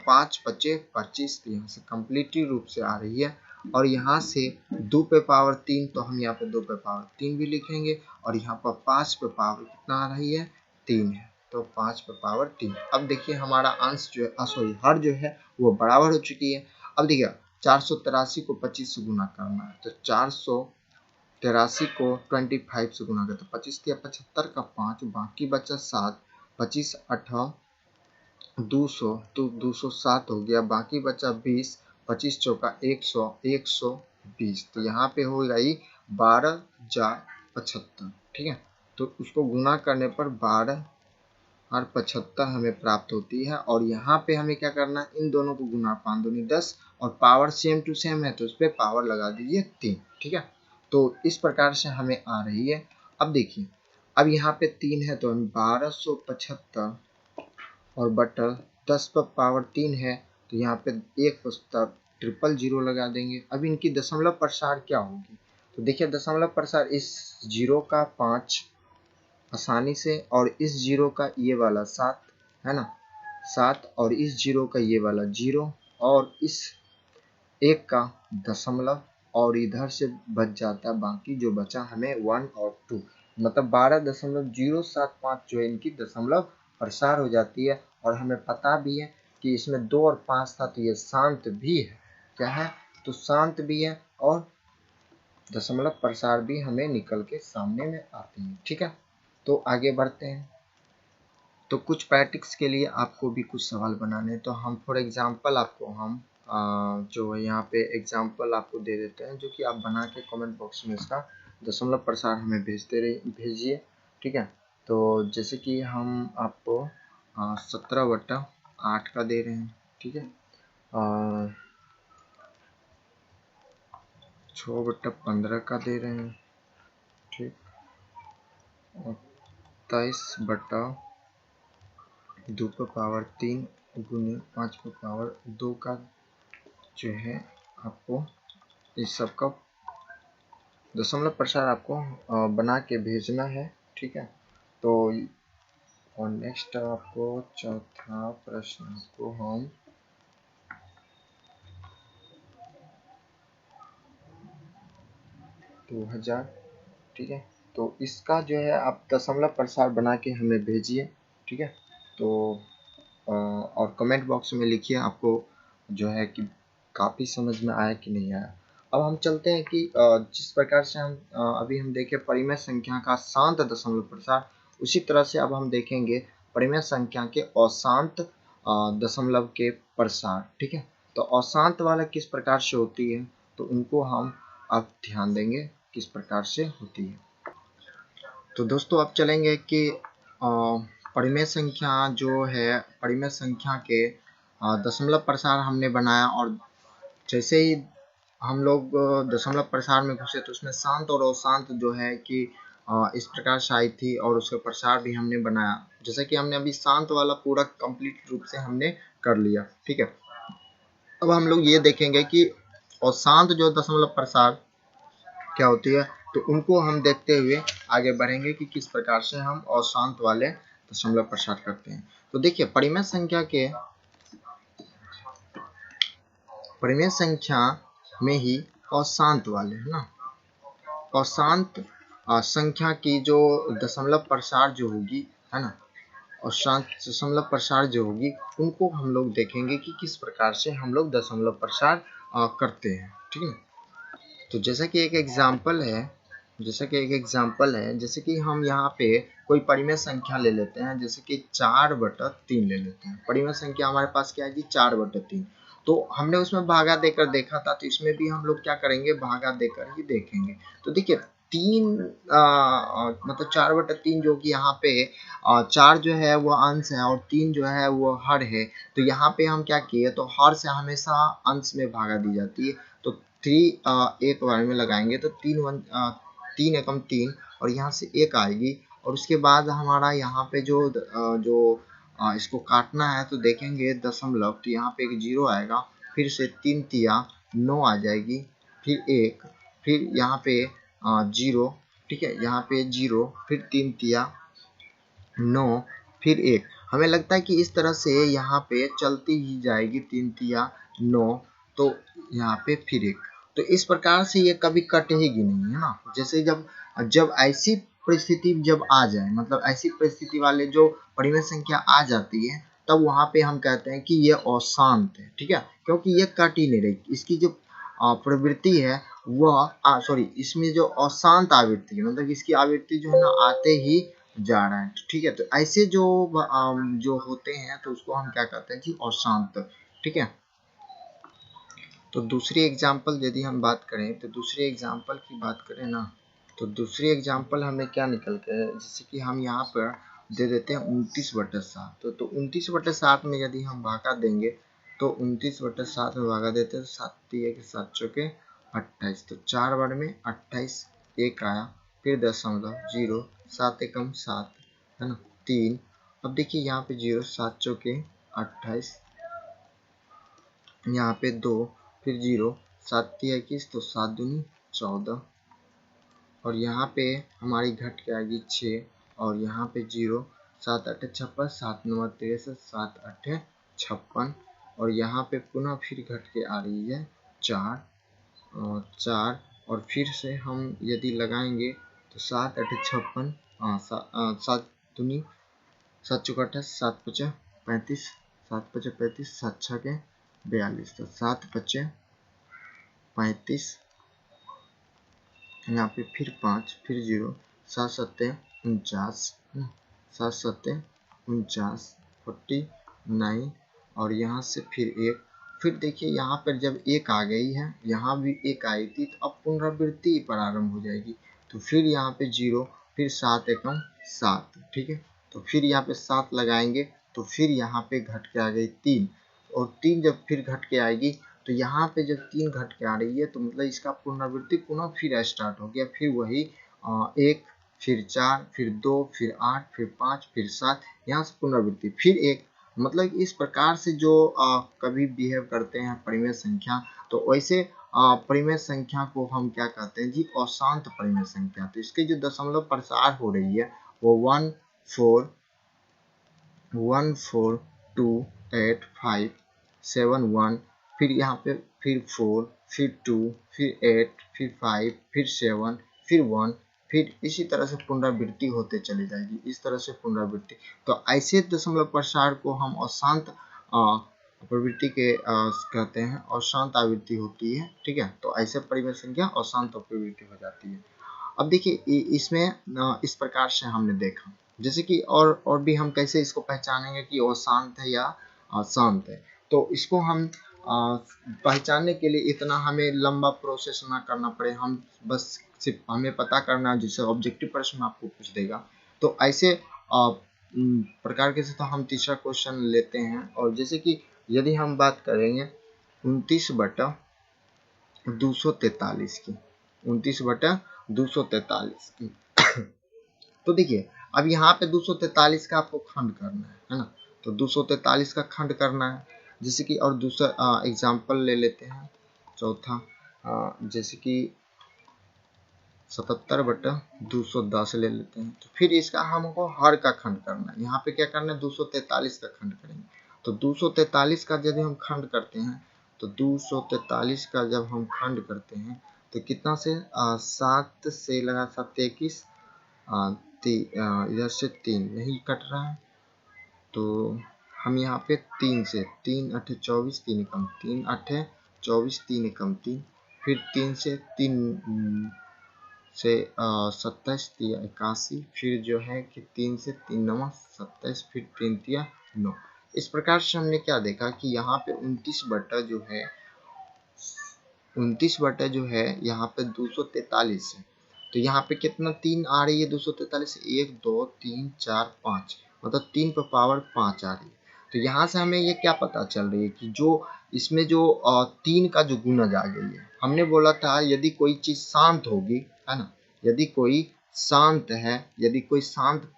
5 बचे 25, यहाँ से कम्प्लीटली रूप से आ रही है। और यहाँ से 2 पे पावर 3, तो हम यहाँ पे 2 पे पावर 3 भी लिखेंगे, और यहाँ पर 5 पे पावर कितना आ रही है 3 है, तो 5 पे पावर 3। अब देखिए हमारा अंश जो है सॉरी हर जो है वो बराबर हो चुकी है। अब देखिए 483 को 25 से गुना करना है, तो 483 को 25 से गुना करते, 25 के 75 का 5, बाकी बचा 7, 25 8 200, तो 207 हो गया, बाकी बचा 20, 25 चौका 100, 120। तो यहाँ पे हो गई 12 जा 75, ठीक है। तो उसको गुना करने पर 12 और 75 हमें प्राप्त होती है। और यहाँ पे हमें क्या करना है, इन दोनों को गुना, 5 दूनी 10, और पावर सेम टू सेम है तो उस पर पावर लगा दीजिए 3, ठीक है। तो इस प्रकार से हमें आ रही है। अब देखिए अब यहाँ पे 3 है तो हम 1275 और बटा 10 पर पावर 3 है, तो यहाँ पे 1 पुस्तक 000 लगा देंगे। अब इनकी दशमलव प्रसार क्या होगी, तो देखिए दशमलव प्रसार इस 0 का 5 आसानी से, और इस 0 का ये वाला 7 है ना 7, और इस 0 का ये वाला 0, और इस 1 का दशमलव, और इधर से बच जाता बाकी जो बचा हमें 1 और 2, मतलब 12.075 जो है इनकी दशमलव प्रसार हो जाती है। और हमें पता भी है कि इसमें 2 और 5 था, तो ये शांत भी है, क्या है, तो शांत भी है, और दशमलव प्रसार भी हमें निकल के सामने में आती है, ठीक है। तो आगे बढ़ते हैं। तो कुछ प्रैक्टिस के लिए आपको भी कुछ सवाल बनाने हैं, तो हम फॉर एग्जांपल आपको हम जो है यहाँ पे एग्जांपल आपको दे देते हैं, जो कि आप बना के कमेंट बॉक्स में इसका दशमलव प्रसार हमें भेजिए, ठीक है। तो जैसे कि हम आपको 17/8 का दे रहे हैं, ठीक है, 6/15 का दे रहे हैं, ठीक, और 23/2 पर पावर 3 गुने 5 पर पावर 2 का जो है आपको इस सब का दशमलव प्रसार आपको बना के भेजना है, ठीक है। तो और नेक्स्ट आपको चौथा प्रश्न को हम 2000, ठीक है। तो इसका जो है आप दशमलव प्रसार बना के हमें भेजिए, ठीक है। तो और कमेंट बॉक्स में लिखिए आपको जो है कि काफ़ी समझ में आया कि नहीं आया। अब हम चलते हैं कि जिस प्रकार से हम अभी हम देखें परिमेय संख्या का शांत दशमलव प्रसार, उसी तरह से अब हम देखेंगे परिमेय संख्या के अशांत दशमलव के प्रसार, ठीक है। तो अशांत वाला किस प्रकार से होती है, तो उनको हम अब ध्यान देंगे किस प्रकार से होती है। तो दोस्तों अब चलेंगे कि परिमेय संख्या जो है, परिमेय संख्या के दशमलव प्रसार हमने बनाया, और जैसे ही हम लोग दशमलव प्रसार में घुसे तो उसमें शांत और अशांत जो है कि इस प्रकार से आई थी, और उसका प्रसार भी हमने बनाया। जैसे कि हमने अभी शांत वाला पूरा कंप्लीट रूप से हमने कर लिया, ठीक है। अब हम लोग ये देखेंगे कि अशांत जो दशमलव प्रसार क्या होती है, तो उनको हम देखते हुए आगे बढ़ेंगे कि किस प्रकार से हम अशांत वाले दशमलव प्रसार करते हैं। तो देखिए परिमेय संख्या के परिमेय संख्या में ही अशांत वाले, है ना, अशांत संख्या की जो दशमलव प्रसार जो होगी, है ना, और शांत दशमलव प्रसार जो होगी, उनको हम लोग देखेंगे कि किस प्रकार से हम लोग दशमलव प्रसार करते हैं। ठीक है, तो जैसा कि एक एग्जाम्पल है, जैसे कि हम यहाँ पे कोई परिमेय संख्या ले लेते हैं, जैसे कि 4/3 ले लेते हैं। परिमेय संख्या हमारे पास क्या है जी, 4/3। तो हमने उसमें भागा देकर देखा था, तो इसमें भी हम लोग क्या करेंगे, भागा देकर ही देखेंगे। तो देखिए 3 मतलब 4/3 जो कि यहाँ पे 4 जो है वो अंश है और 3 जो है वो हर है। तो यहाँ पे हम क्या किए, तो हर से हमेशा अंश में भागा दी जाती है। तो 3 एक बार में लगाएंगे तो 3 एकम 3 और यहाँ से 1 आएगी, और उसके बाद हमारा यहाँ पे इसको काटना है, तो देखेंगे दशमलव, तो यहाँ पे एक 0 आएगा, फिर से 3 तिया 9 आ जाएगी, फिर 1, फिर यहाँ पे 0, ठीक है, यहाँ पे 0, फिर 3 तिया 9, फिर 1। हमें लगता है कि इस तरह से यहाँ पे चलती ही जाएगी, 3 तिया 9, तो यहाँ पे फिर 1। तो इस प्रकार से ये कभी कटेगी नहीं, है ना। जैसे जब जब ऐसी परिस्थिति जब आ जाए, मतलब ऐसी परिस्थिति वाले जो परिमेय संख्या आ जाती है, तब वहां पे हम कहते हैं कि ये अशांत है। ठीक है, क्योंकि ये कट ही नहीं रही, इसकी जो प्रवृत्ति है वह सॉरी, इसमें जो अशांत आवृत्ति है, मतलब इसकी आवृत्ति जो है ना आते ही जा रहा है। ठीक है, तो ऐसे जो होते हैं, तो उसको हम क्या कहते हैं जी, अशांत। ठीक है, तो दूसरी एग्जाम्पल यदि हम बात करें, तो दूसरी एग्जाम्पल की बात करें ना, तो दूसरी एग्जाम्पल हमें क्या निकल के, जैसे कि हम यहाँ पर दे देते हैं 29/7। तो 29/7 में यदि हम भागा देंगे, तो 29/7 में भागा देते हैं, तो 7 तिया के 7 चौके 28, तो 4 बार में 28, 1 आया, फिर दशमलव 0, 7 एकम 7, है ना, 3। अब देखिए यहाँ पे 0, 7 चौके 28, यहाँ पे 2, फिर 0, 7 तिया 21, तो 7 दूनी 14, और यहाँ पे हमारी घट के आएगी 6, और यहाँ पे 0, 7 8 56, 7 9 63, 7 8 56, और यहाँ पे पुनः फिर घट के आ रही है 4, और 4, और फिर से हम यदि लगाएंगे तो 7 8 56, 7 दूनी 7 चौका 28, 7 पचे 35, 7 पचे 35, 7 छके 42, तो 7 पचे 35, यहाँ पे फिर 5, फिर 0, 7 सत्ते 49, 7 सत्ते 49, 49, और यहाँ से फिर 1। फिर देखिए यहाँ पर जब 1 आ गई है, यहाँ भी 1 आई थी, तो अब पुनरावृत्ति प्रारंभ हो जाएगी। तो फिर यहाँ पे 0, फिर 7 एकम 7, ठीक है, तो फिर यहाँ पे 7 लगाएंगे, तो फिर यहाँ पे घट के आ गई 3, और 3 जब फिर घट के आएगी, तो यहाँ पे जब 3 घट के आ रही है, तो मतलब इसका पुनरावृत्ति पुनः फिर स्टार्ट हो गया, फिर वही 1, फिर 4, फिर 2, फिर 8, फिर 5, फिर 7, यहाँ से पुनरावृत्ति फिर 1। मतलब इस प्रकार से जो कभी बिहेव करते हैं परिमेय संख्या, तो वैसे परिमेय संख्या को हम क्या कहते हैं जी, अशांत परिमेय संख्या। तो इसके जो दशमलव प्रसार हो रही है वो 1 4 1 4 2 8 5 7 1, फिर यहाँ पे फिर 4, फिर 2, फिर 8, फिर 5, फिर 7, फिर 1, फिर इसी तरह से पुनरावृत्ति होते चली जाएगी, इस तरह से पुनरावृत्ति। तो ऐसे दशमलव प्रसार को हम अशांत प्रवृत्ति के कहते हैं, अशांत आवृत्ति होती है। ठीक है, तो ऐसे परिमेय संख्या अशांत प्रवृत्ति हो जाती है। अब देखिए इसमें इस प्रकार से हमने देखा, जैसे कि और भी हम कैसे इसको पहचानेंगे कि अशांत है या शांत है। तो इसको हम पहचानने के लिए इतना हमें लंबा प्रोसेस ना करना पड़े, हम बस सिर्फ हमें पता करना, जैसे ऑब्जेक्टिव प्रश्न आपको पूछ देगा। तो ऐसे प्रकार के से तो हम तीसरा क्वेश्चन लेते हैं, और जैसे कि यदि हम बात करेंगे 29/243 की, 29/243 की तो देखिए अब यहाँ पे 243 का आपको खंड करना है ना, तो 243 का खंड करना है। जैसे कि और दूसरा एग्जाम्पल ले लेते हैं, चौथा जैसे कि 77/210 ले लेते हैं। तो फिर इसका हमको हर का खंड करना है, यहाँ पे क्या करना है, 243 का खंड करेंगे। तो 243 का यदि हम खंड करते हैं, तो 243 का जब हम खंड करते हैं तो कितना से 7 से लगा 7 21, इधर से 3 नहीं कट रहा है, तो हम यहाँ पे 3 से 3 8 24 3 कम 3 8 24 3 कम 3, फिर 3 से 3 से 27 3 81, फिर जो है कि 3 से 3 9 27, फिर 3 3 9। इस प्रकार से हमने क्या देखा कि यहाँ पे 29 बटा जो है यहाँ पे 243 है। तो यहाँ पे कितना 3 आ रही है 243 से 1 2 3 4 5, मतलब 3 पर पावर 5 आ रही है। तो यहाँ से हमें ये क्या पता चल रही है कि जो इसमें जो 3 का जो गुणज आ गई है। हमने बोला था यदि कोई चीज शांत होगी, है ना, यदि कोई शांत है, यदि कोई शांत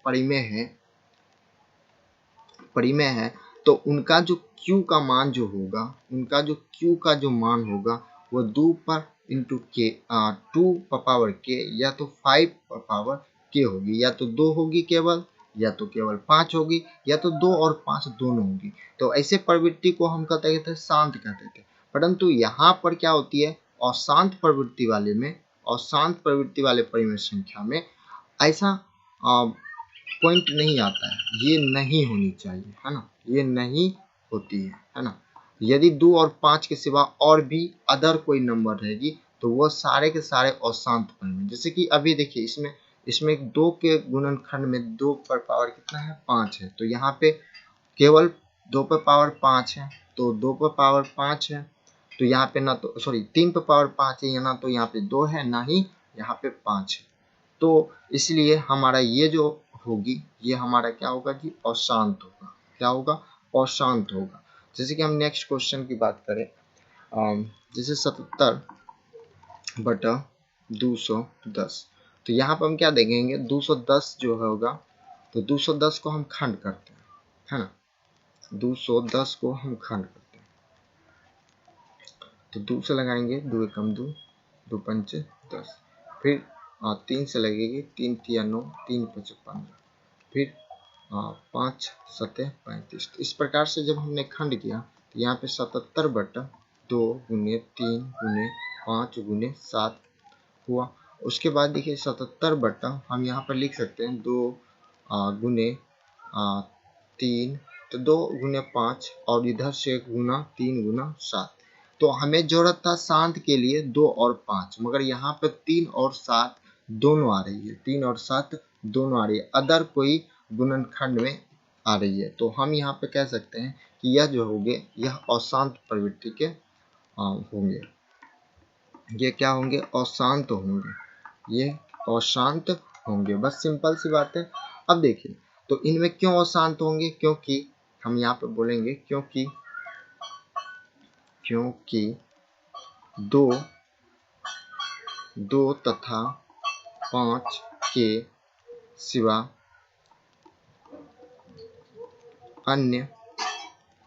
परिमेय है तो उनका जो Q का मान जो होगा, उनका जो Q का जो मान होगा वो 2 पर इंटू के 2 पर पावर के या तो 5 पर पावर के होगी, या तो 2 होगी केवल, या तो केवल 5 होगी, या तो 2 और 5 दोनों होगी। तो ऐसे प्रवृत्ति को हम कहते थे शांत कहते थे। परंतु यहाँ पर क्या होती है, अशांत प्रवृत्ति वाले में, अशांत प्रवृत्ति वाले परिमेय संख्या में ऐसा पॉइंट नहीं आता है, ये नहीं होनी चाहिए, है ना, ये नहीं होती है ना। यदि 2 और 5 के सिवा और भी अदर कोई नंबर रहेगी तो वो सारे के सारे अशांत परिमेय। जैसे कि अभी देखिए इसमें 2 के गुणनखंड में 2 पर पावर कितना है 5 है, तो यहाँ पे केवल 2 पर पावर 5 है, तो 2 पर पावर 5 है, तो यहाँ पे ना तो 3 पर पावर 5 है, ना तो यहाँ पे 2 है, ना ही यहाँ पे 5 है। तो इसलिए हमारा ये जो होगी, ये हमारा क्या होगा कि अशांत होगा। क्या होगा? अशांत होगा। जैसे कि हम नेक्स्ट क्वेश्चन की बात करें, जैसे 77 बटा 210, तो यहाँ पर हम क्या देखेंगे 210 जो होगा, तो 210 को हम खंड करते हैं, है ना, 210 को हम खंड करते हैं, तो 2 से लगाएंगे 2 एकम 2, 2 पंच 10, फिर 3 से लगेगी 3 तिया 9, 3 पच 15, फिर 5 सतह 35। तो इस प्रकार से जब हमने खंड किया तो यहाँ पे 77 बटा 2 गुने 3 गुने 5 गुने 7 हुआ। उसके बाद देखिए 77 बटा हम यहाँ पर लिख सकते हैं 2 गुने 3, तो 2 गुने 5 और इधर से गुना 3 गुना 7। तो हमें जरूरत था शांत के लिए 2 और 5, मगर यहाँ पर 3 और 7 दोनों आ रही है, 3 और 7 दोनों आ रही है, अदर कोई गुणनखंड में आ रही है। तो हम यहाँ पे कह सकते हैं कि यह जो होंगे यह अशांत प्रवृत्ति के होंगे। ये क्या होंगे? अशांत होंगे, ये अशांत होंगे। बस सिंपल सी बात है। अब देखिए तो इनमें क्यों अशांत होंगे? क्योंकि हम यहाँ पे बोलेंगे क्योंकि 2 तथा 5 के सिवा अन्य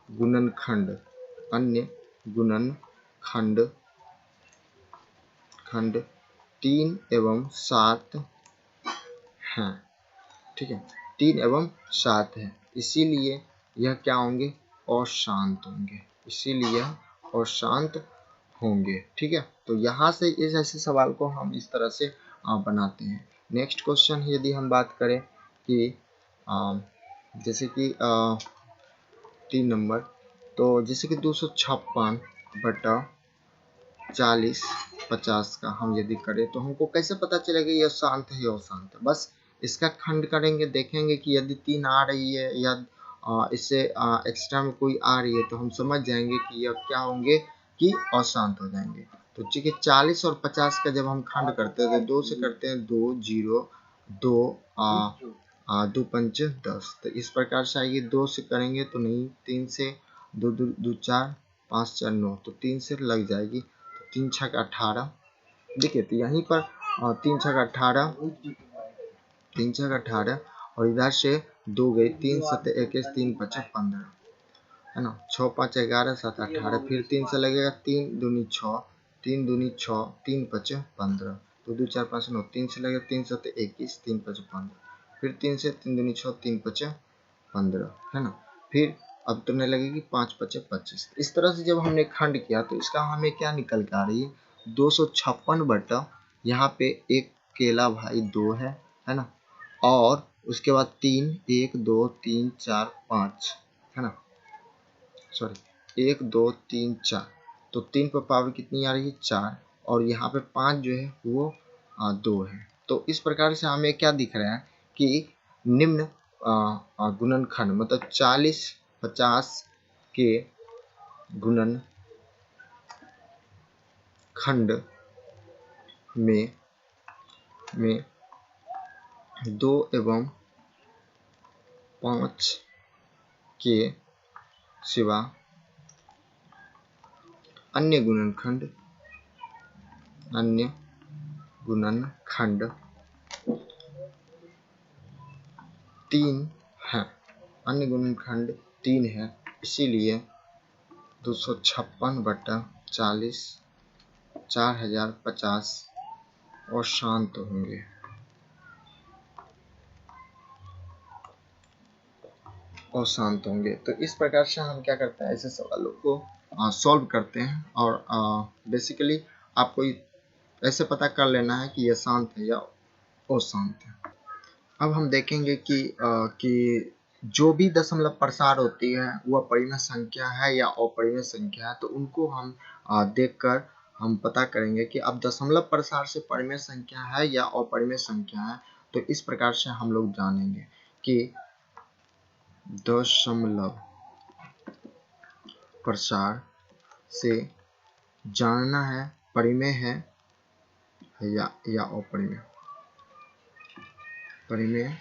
गुणनखंड 3 एवं 7 हैं। ठीक है, 3 एवं 7 है, इसीलिए यह क्या होंगे? अशांत होंगे, इसीलिए अशांत होंगे। ठीक है, तो यहाँ से इस ऐसे सवाल को हम इस तरह से बनाते हैं। नेक्स्ट क्वेश्चन यदि हम बात करें कि जैसे कि 3 नंबर, तो जैसे कि 256 बटा 40 50 का हम यदि करें तो हमको कैसे पता चलेगा यह शांत है या अशांत है? बस इसका खंड करेंगे, देखेंगे कि यदि 3 आ रही है या इससे एक्स्ट्रा में कोई आ रही है तो हम समझ जाएंगे कि यह क्या होंगे कि अशांत हो जाएंगे। तो ठीक है, 40 और 50 का जब हम खंड करते हैं तो 2 से करते हैं 2 0 2 2 पंच 10, तो इस प्रकार से आएगी। 2 से करेंगे तो नहीं, 3 से 2 2 4 5 4 9, तो 3 से लग जाएगी, 3 छक 18। देखिए तो यहीं पर 3 छक 18, 3 छक 18 और इधर से 2 गई, 3 7 21 3 5 15, है ना, 6 5 11 7 18, फिर 3 से लगेगा 3 दूनी 6, 3 दूनी 6, 3 5 15, तो 2 4 5 9, 3 से लगेगा 3 7 21 3 5 15, फिर 3 से 3 दूनी 6 3 5 15, है ना, फिर अब तो नहीं लगेगी, 5 पचे 25। इस तरह से जब हमने खंड किया तो इसका हमें क्या निकल के आ रही है, 256 बटा यहाँ पे एक केला भाई 2 है ना, और उसके बाद 3 1 2 3 4 5 है ना, सॉरी 1 2 3 4, तो 3 पर पावर कितनी आ रही है 4, और यहाँ पे 5 जो है वो 2 है। तो इस प्रकार से हमें क्या दिख रहा है कि निम्न गुणनखंड मतलब 40 50 के गुणनखंड में 2 एवं 5 के सिवा अन्य गुणनखंड 3 है, अन्य गुणनखंड 3 है, इसीलिए 256 बटा 40 4050 अशांत होंगे। तो इस प्रकार से हम क्या करते हैं, ऐसे सवालों को सॉल्व करते हैं, और बेसिकली आपको ऐसे पता कर लेना है कि यह शांत है या अशांत है। अब हम देखेंगे कि जो भी दशमलव प्रसार होती है वह परिमेय संख्या है या अपरिमेय संख्या है, तो उनको हम देखकर हम पता करेंगे कि अब दशमलव प्रसार से परिमेय संख्या है या अपरिमेय संख्या है। तो इस प्रकार से हम लोग जानेंगे कि दशमलव प्रसार से जानना है परिमेय है या अपरिमेय, परिमेय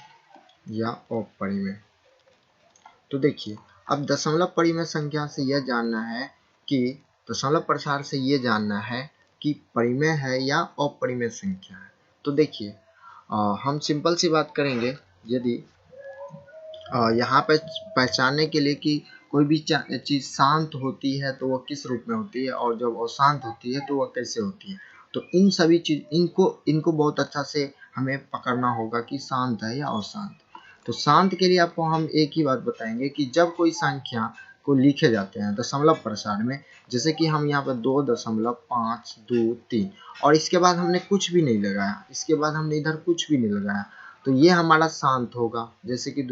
या अपरिमेय। तो देखिए, अब दशमलव परिमेय संख्या से यह जानना है कि दशमलव प्रसार से ये जानना है कि परिमेय है या अपरिमेय संख्या है। तो देखिए, हम सिंपल सी बात करेंगे, यदि यहाँ पे पहचानने के लिए कि कोई भी चीज़ शांत होती है तो वह किस रूप में होती है, और जब अशांत होती है तो वह कैसे होती है, तो इन सभी चीज इनको बहुत अच्छा से हमें पकड़ना होगा कि शांत है या अशांत। तो शांत के लिए आपको हम एक ही बात बताएंगे कि जब कोई संख्या को लिखे जाते हैं दशमलव प्रसार में, जैसे कि हम यहाँ पर 2.523 और इसके बाद हमने कुछ भी नहीं लगाया, इसके बाद हमने इधर कुछ भी नहीं लगाया, तो ये हमारा शांत होगा। जैसे कि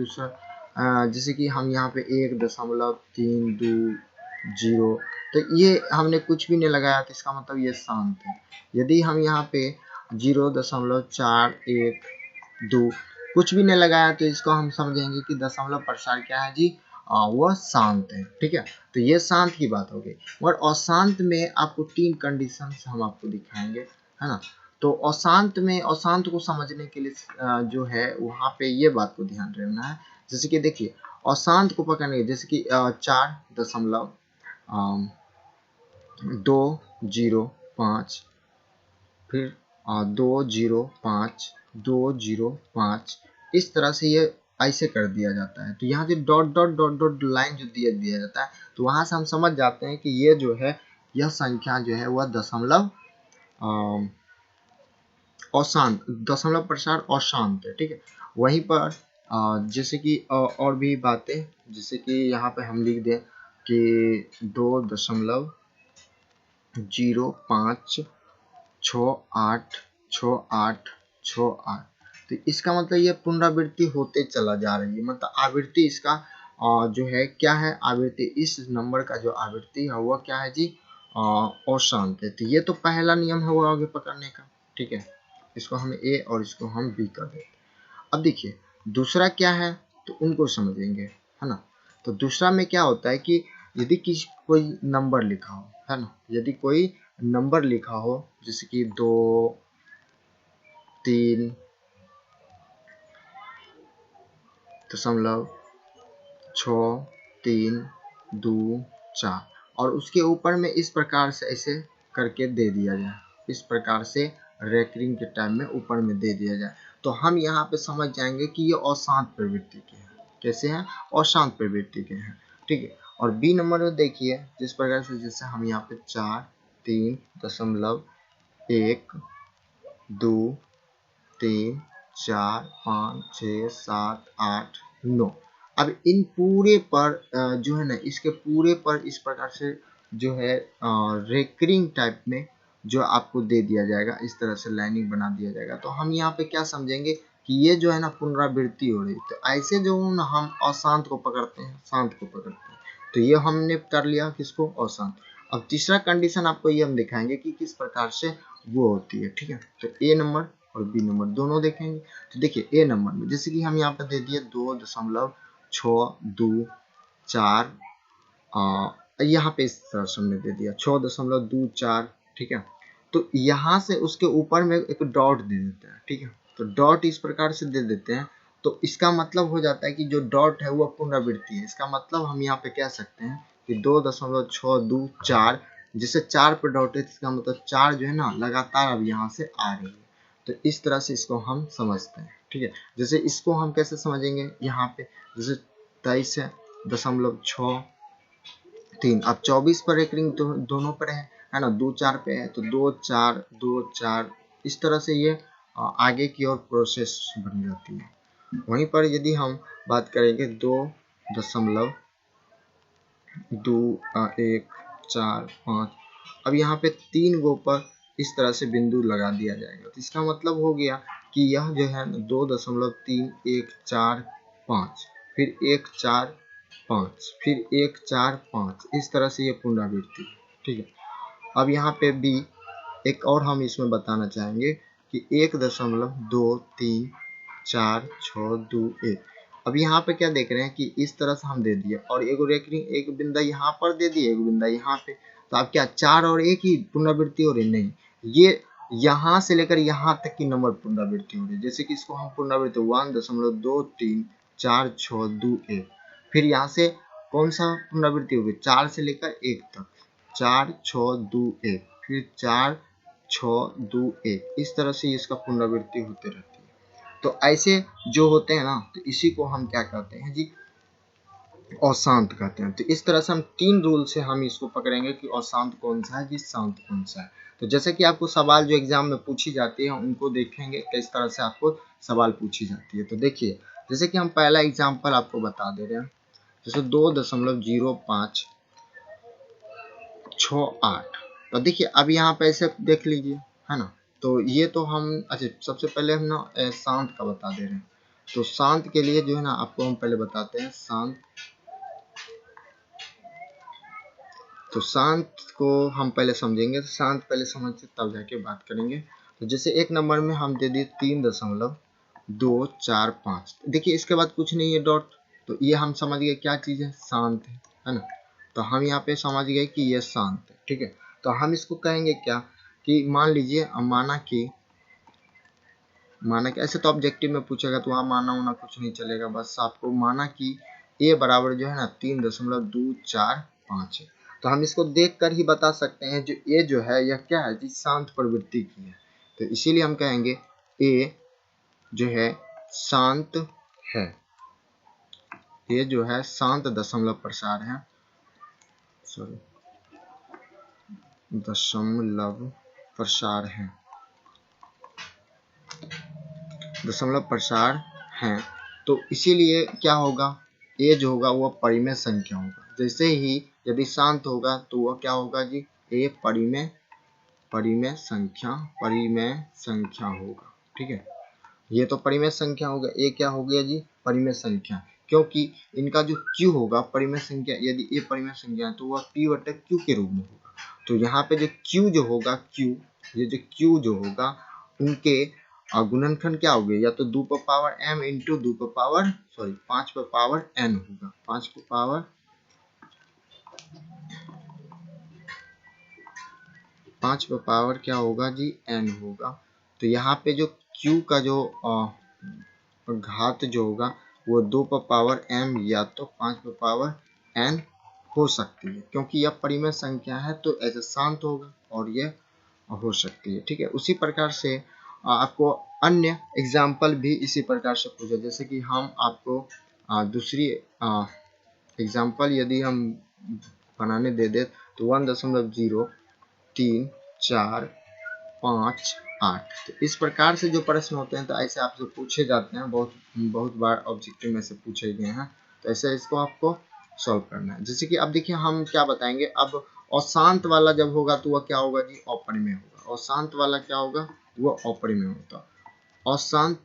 जैसे कि हम यहाँ पे 1.320, तो ये हमने कुछ भी नहीं लगाया, तो इसका मतलब ये शांत है। यदि हम यहाँ पे 0.412 कुछ भी नहीं लगाया, तो इसको हम समझेंगे कि दशमलव प्रसार क्या है जी, वह शांत है। ठीक है, तो ये शांत की बात हो गई। और अशांत में आपको 3 कंडीशन हम आपको दिखाएंगे, है ना। तो अशांत में, अशांत को समझने के लिए जो है वहाँ पे ये बात को ध्यान रखना है। जैसे कि देखिए, अशांत को पकड़ने, जैसे कि 4.205 फिर 205 इस तरह से ये ऐसे कर दिया जाता है। तो यहाँ से dot dot dot dot line जो दिया जाता है, तो वहाँ से हम समझ जाते हैं कि ये जो है, यह संख्या जो है वह दशमलव अशांत, दशमलव प्रसार अशांत है। ठीक है, वहीं पर जैसे कि और भी बातें, जैसे कि यहाँ पे हम लिख दें कि 2.05686868, तो इसका मतलब ये पुनरावृत्ति होते चला जा रही है, मतलब आवृत्ति इसका जो है क्या है, आवृत्ति, इस नंबर का जो आवृत्ति है वह क्या है जी, अशांत है। तो ये तो पहला नियम है वो आगे पकड़ने का। ठीक है, इसको हम ए और इसको हम बी कर देते। अब देखिए दूसरा क्या है, तो उनको समझेंगे, है ना। तो दूसरा में क्या होता है कि यदि कोई नंबर लिखा हो, है ना, यदि कोई नंबर लिखा हो, जैसे कि 2 3 दशमलव 6 3 2 4 और उसके ऊपर में इस प्रकार से ऐसे करके दे दिया जाए, इस प्रकार से रेकरिंग के टाइम में ऊपर में दे दिया जाए, तो हम यहाँ पे समझ जाएंगे कि ये अशांत प्रवृत्ति के हैं। कैसे हैं, अशांत प्रवृत्ति के हैं। ठीक है, और बी नंबर में देखिए जिस प्रकार से, जैसे हम यहाँ पे 4 3 दशमलव 1 2 3 4 5 6 7 8 9, अब इन पूरे पर जो है ना, इसके पूरे पर इस प्रकार से जो है रेकरिंग टाइप में जो आपको दे दिया जाएगा, इस तरह से लाइनिंग बना दिया जाएगा। तो हम यहाँ पे क्या समझेंगे कि ये जो है ना पुनरावृत्ति हो रही है। तो ऐसे जो ना हम अशांत को पकड़ते हैं, शांत को पकड़ते हैं। तो ये हमने कर लिया किसको, अशांत। अब तीसरा कंडीशन आपको ये हम दिखाएंगे कि किस प्रकार से वो होती है, ठीक है। तो ए नंबर और बी नंबर दोनों देखेंगे। तो देखिए ए नंबर में जैसे कि हम यहाँ पे दे दिए 2.624, यहाँ पे इस तरह से हमने दे दिया 6.24, ठीक है। तो यहाँ से उसके ऊपर में एक डॉट दे देते हैं, ठीक है। तो डॉट इस प्रकार से दे देते हैं, तो इसका मतलब हो जाता है कि जो डॉट है वो पुनरावृत्ति है। इसका मतलब हम यहाँ पे कह सकते हैं कि 2.624, जिससे 4 पे डॉट है, इसका मतलब 4 जो है ना लगातार अब यहाँ से आ रही है। तो इस तरह से इसको हम समझते हैं, ठीक है। जैसे इसको हम कैसे समझेंगे, यहाँ पे जैसे 23 है 0.63, अब 24 पर एक रिंग दोनों पर है ना, 2-4 पे है तो 2-4 इस तरह से ये आगे की ओर प्रोसेस बन जाती है। वहीं पर यदि हम बात करेंगे 2.2145, अब यहाँ पे 3 गो पर इस तरह से बिंदु लगा दिया जाएगा। तो इसका मतलब हो गया कि यह जो है 2.3145, फिर 145, फिर 145, इस तरह से ये पुनरावृत्ति, ठीक है। अब यहाँ पे बी एक और हम इसमें बताना चाहेंगे कि 1.234621। अब यहाँ पे क्या देख रहे हैं कि इस तरह से हम दे दिए और एक बिंदा यहाँ पर दे दिए, एक बिंदा यहाँ पे। तो अब क्या 4 और 1 ही पुनरावृत्ति हो रही, नहीं, ये यहाँ से लेकर यहाँ तक की नंबर पुनरावृत्ति हो रही है। जैसे कि इसको हम पुनरावृत्ति 1.234621, फिर यहाँ से कौन सा पुनरावृत्ति होगी, 4 से लेकर 1 तक, 4621, फिर 4621, इस तरह से इसका पुनरावृत्ति होते रहती है। तो ऐसे जो होते हैं ना, तो इसी को हम क्या कहते हैं जी, अशांत कहते हैं। तो इस तरह से हम 3 रूल से हम इसको पकड़ेंगे कि अशांत कौन सा है जी, शांत कौन सा है। तो जैसे कि आपको सवाल जो एग्जाम में पूछी जाती है उनको देखेंगे किस तरह से आपको सवाल पूछी जाती है। तो देखिए जैसे कि हम पहला एग्जाम्पल आपको बता दे रहे हैं, जैसे 2.0568। तो देखिए अब यहाँ पे ऐसे देख लीजिए, है ना। तो ये तो हम अच्छा सबसे पहले हम ना शांत का बता दे रहे हैं। तो शांत के लिए जो है ना आपको हम पहले बताते हैं शांत। तो शांत को हम पहले समझेंगे, तो शांत पहले समझ के तब जाके बात करेंगे। तो जैसे एक नंबर में हम दे दिए 3.245, देखिए इसके बाद कुछ नहीं है डॉट। तो ये हम समझ गए क्या चीज़ है, शांत है ना। तो हम यहाँ पे समझ गए कि ये शांत है, ठीक है। तो हम इसको कहेंगे क्या कि मान लीजिए माना कि ऐसे तो ऑब्जेक्टिव में पूछेगा तो वहाँ माना होना कुछ नहीं चलेगा, बस आपको माना कि ए बराबर जो है ना 3.245 है। तो हम इसको देख कर ही बता सकते हैं जो ए जो है यह क्या है जी, शांत प्रवृत्ति की है। तो इसीलिए हम कहेंगे ए जो है शांत है, ये जो है शांत दशमलव प्रसार है, सॉरी दशमलव प्रसार है, दशमलव प्रसार है। तो इसीलिए क्या होगा, ए जो होगा वह परिमेय संख्या होगा। जैसे ही यदि शांत होगा तो वह क्या होगा जी, ए परिमेय संख्या होगा, ठीक है। ये तो परिमेय संख्या होगा, ए क्या हो गया जी, परिमेय संख्या, क्योंकि इनका जो क्यू होगा परिमेय संख्या, यदि ए परिमेय संख्या है तो वह p बटे क्यू के रूप में होगा। तो यहाँ पे जो क्यू जो होगा, ये जो क्यू जो होगा उनके गुणनखंड क्या होगा, या तो 2 पर पावर m इंटू 2 पर पावर 5 पर पावर n होगा, 5 पर पावर क्या होगा जी, n होगा। तो यहाँ पे जो q का जो घात जो होगा वो 2 पर पावर m या तो 5 पर पावर n हो सकती है, क्योंकि यह परिमेय संख्या है तो ऐसे शांत होगा और यह हो सकती है, ठीक है। उसी प्रकार से आपको अन्य एग्जाम्पल भी इसी प्रकार से पूछा, जैसे कि हम आपको दूसरी एग्जाम्पल यदि हम बनाने दे दे तो 1.345 तो इस प्रकार से जो प्रश्न होते हैं तो ऐसे आपसे पूछे जाते हैं, बहुत बार ऑब्जेक्टिव में से पूछे गए हैं। तो ऐसे इसको आपको सॉल्व करना है। जैसे कि अब देखिए हम क्या बताएंगे, अब अशांत वाला जब होगा तो वह क्या होगा जी, अपरिमेय होगा। अशांत वाला क्या होगा, वह अपरिमेय होता। अशांत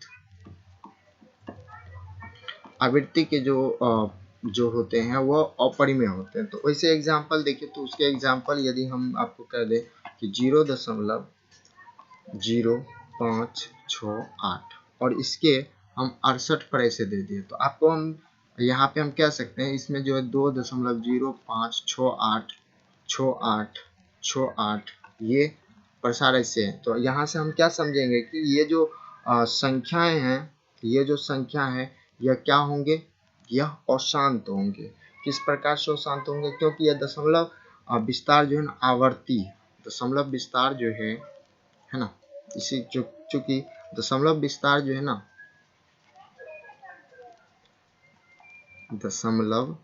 आवृत्ति के जो होते हैं वह अपरिमेय होते हैं। तो वैसे एग्जाम्पल देखिए, तो उसके एग्जाम्पल यदि हम आपको कह दें कि 0.0568 और इसके हम 68 पर ऐसे दे दिए, तो आपको हम यहाँ पे हम कह सकते हैं इसमें जो है 2.056868 ये प्रसार ऐसे है। तो यहाँ से हम क्या समझेंगे कि ये जो संख्याएं हैं, ये जो संख्या है यह क्या होंगे, यह अशांत होंगे। किस प्रकार से अशांत होंगे, क्योंकि यह दशमलव विस्तार जो है ना आवर्ती, दशमलव विस्तार जो है ना, इसी चूंकि दशमलव विस्तार जो है ना, दशमलव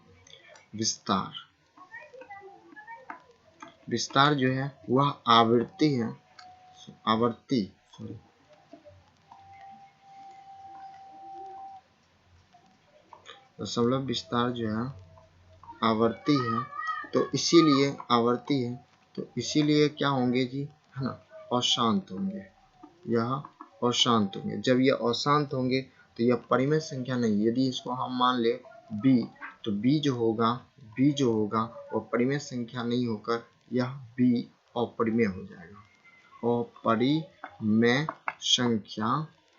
विस्तार जो है वह आवृत्ति है, दशमलव विस्तार जो है आवर्ती है। तो इसीलिए आवर्ती है, तो इसीलिए क्या होंगे जी, है ना, अशांत होंगे, यह अशांत होंगे। जब ये अशांत होंगे तो यह परिमेय संख्या नहीं। यदि इसको हम मान ले b, तो b जो होगा वह परिमेय संख्या नहीं होकर यह b अपरिमेय हो जाएगा, अपरिमेय संख्या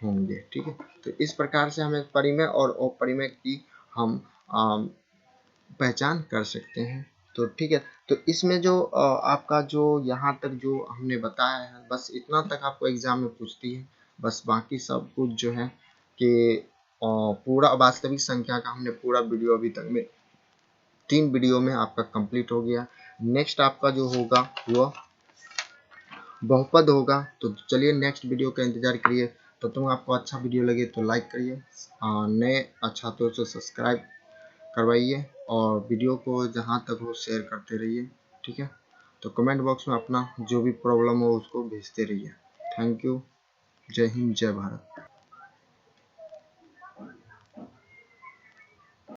होंगे। ठीक है, तो इस प्रकार से हमें परिमेय और अपरिमेय की हम पहचान कर सकते हैं। तो ठीक है, तो इसमें जो आपका जो यहाँ तक जो हमने बताया है, बस इतना तक आपको एग्जाम में पूछती है। बस बाकी सब कुछ जो है कि पूरा वास्तविक संख्या का हमने पूरा वीडियो अभी तक में 3 वीडियो में आपका कंप्लीट हो गया। नेक्स्ट आपका जो होगा वो बहुपद होगा। तो चलिए नेक्स्ट वीडियो का इंतजार करिए। तो तुम आपको अच्छा वीडियो लगे तो लाइक करिए, नए छात्रों से सब्सक्राइब करवाइए और वीडियो को जहाँ तक हो शेयर करते रहिए। ठीक है, तो कमेंट बॉक्स में अपना जो भी प्रॉब्लम हो उसको भेजते रहिए। थैंक यू, जय हिंद, जय भारत।